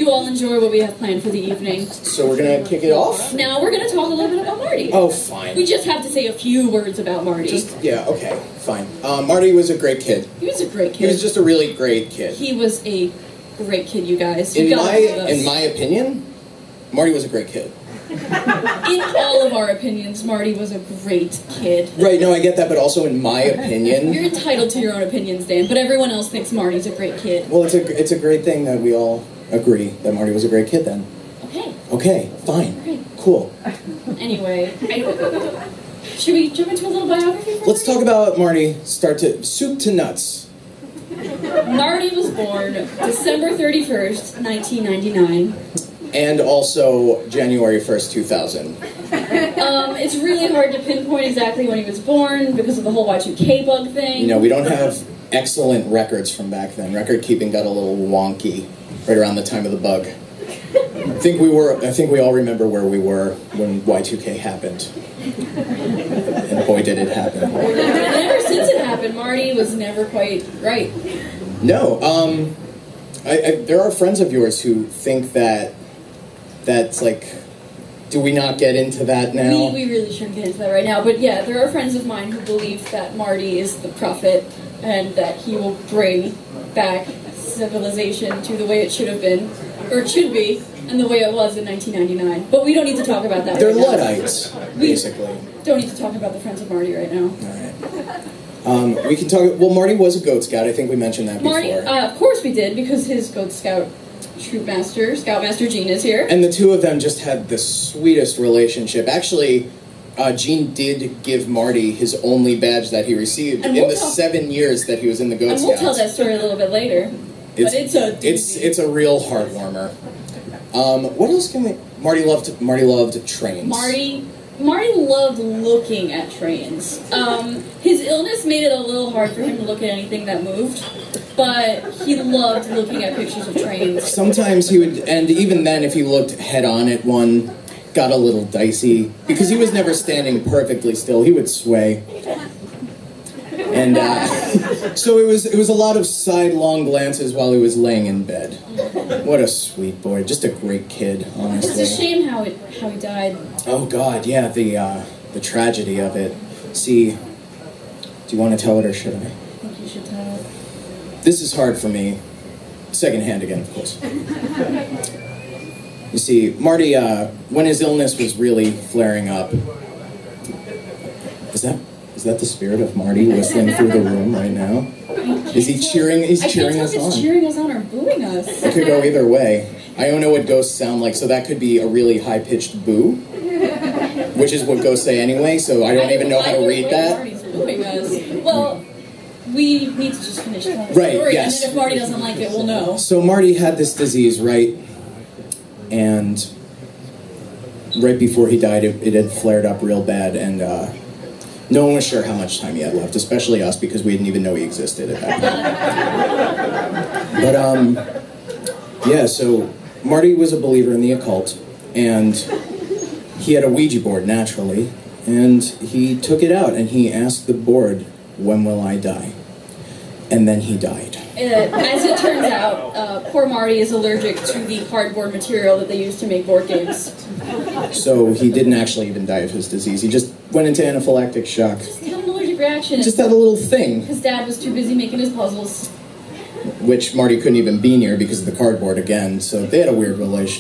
you all enjoy what we have planned for the evening. So we're gonna kick it off? Now we're gonna talk a little bit about Marty. Oh, fine. We just have to say a few words about Marty. Okay, fine. Marty was a great kid. He was a great kid. He was just a really great kid. He was a great kid, you guys. In my opinion, Marty was a great kid. In all of our opinions, Marty was a great kid. Right, no, I get that, but also in my opinion... You're entitled to your own opinions, Dan, but everyone else thinks Marty's a great kid. Well, it's a great thing that we all agree that Marty was a great kid then. Okay. Okay, fine. Okay. Cool. Anyway, should we jump into a little biography? Let's talk about Marty, soup to nuts. Marty was born December 31st, 1999. And also January 1st, 2000. It's really hard to pinpoint exactly when he was born because of the whole Y2K bug thing. You know, we don't have excellent records from back then. Record keeping got a little wonky right around the time of the bug. I think we all remember where we were when Y2K happened. And boy did it happen. And ever since it happened, Marty was never quite right. No, there are friends of yours who think that's like, do we not get into that now? We really shouldn't get into that right now, but yeah, there are friends of mine who believe that Marty is the prophet and that he will bring back civilization to the way it should have been, or it should be, and the way it was in 1999. But we don't need to talk about that They're right now. Luddites, basically. We don't need to talk about the friends of Marty right now. All right. We can talk, well, Marty was a Goat Scout, I think we mentioned that Marty, before. of course we did, because his Goat Scout Scoutmaster Gene is here. And the two of them just had the sweetest relationship. Actually, Gene did give Marty his only badge that he received in the 7 years that he was in the Goat Scouts. And we'll tell that story a little bit later. But it's a doozy. It's a real heartwarmer. What else can we... Marty loved trains. Marty loved looking at trains. His illness made it a little hard for him to look at anything that moved, but he loved looking at pictures of trains. Sometimes he would, and even then, if he looked head-on at one, got a little dicey, because he was never standing perfectly still. He would sway. And so it was a lot of sidelong glances while he was laying in bed. What a sweet boy. Just a great kid, honestly. It's a shame how he died. Oh, God, yeah, the tragedy of it. See, do you want to tell it or should I? I think you should tell it. This is hard for me. Secondhand again, of course. You see, Marty, when his illness was really flaring up... Is that the spirit of Marty whistling through the room right now? Is he cheering? He's cheering us on. I can't tell if he's cheering us on or booing us. It could go either way. I don't know what ghosts sound like, so that could be a really high-pitched boo, which is what ghosts say anyway, so I don't even know how to read that. Marty's booing us. Well, we need to just finish telling the Right, story, yes. And then if Marty doesn't like it, we'll know. So Marty had this disease, right? And right before he died, it had flared up real bad, and no one was sure how much time he had left, especially us, because we didn't even know he existed at that point. But, yeah, so Marty was a believer in the occult, and he had a Ouija board, naturally, and he took it out, and he asked the board, "When will I die?" And then he died. As it turns out, poor Marty is allergic to the cardboard material that they use to make board games. So he didn't actually even die of his disease. He just went into anaphylactic shock. Just had an allergic reaction. Just had a little thing. His dad was too busy making his puzzles. Which Marty couldn't even be near because of the cardboard again, so they had a weird relationship.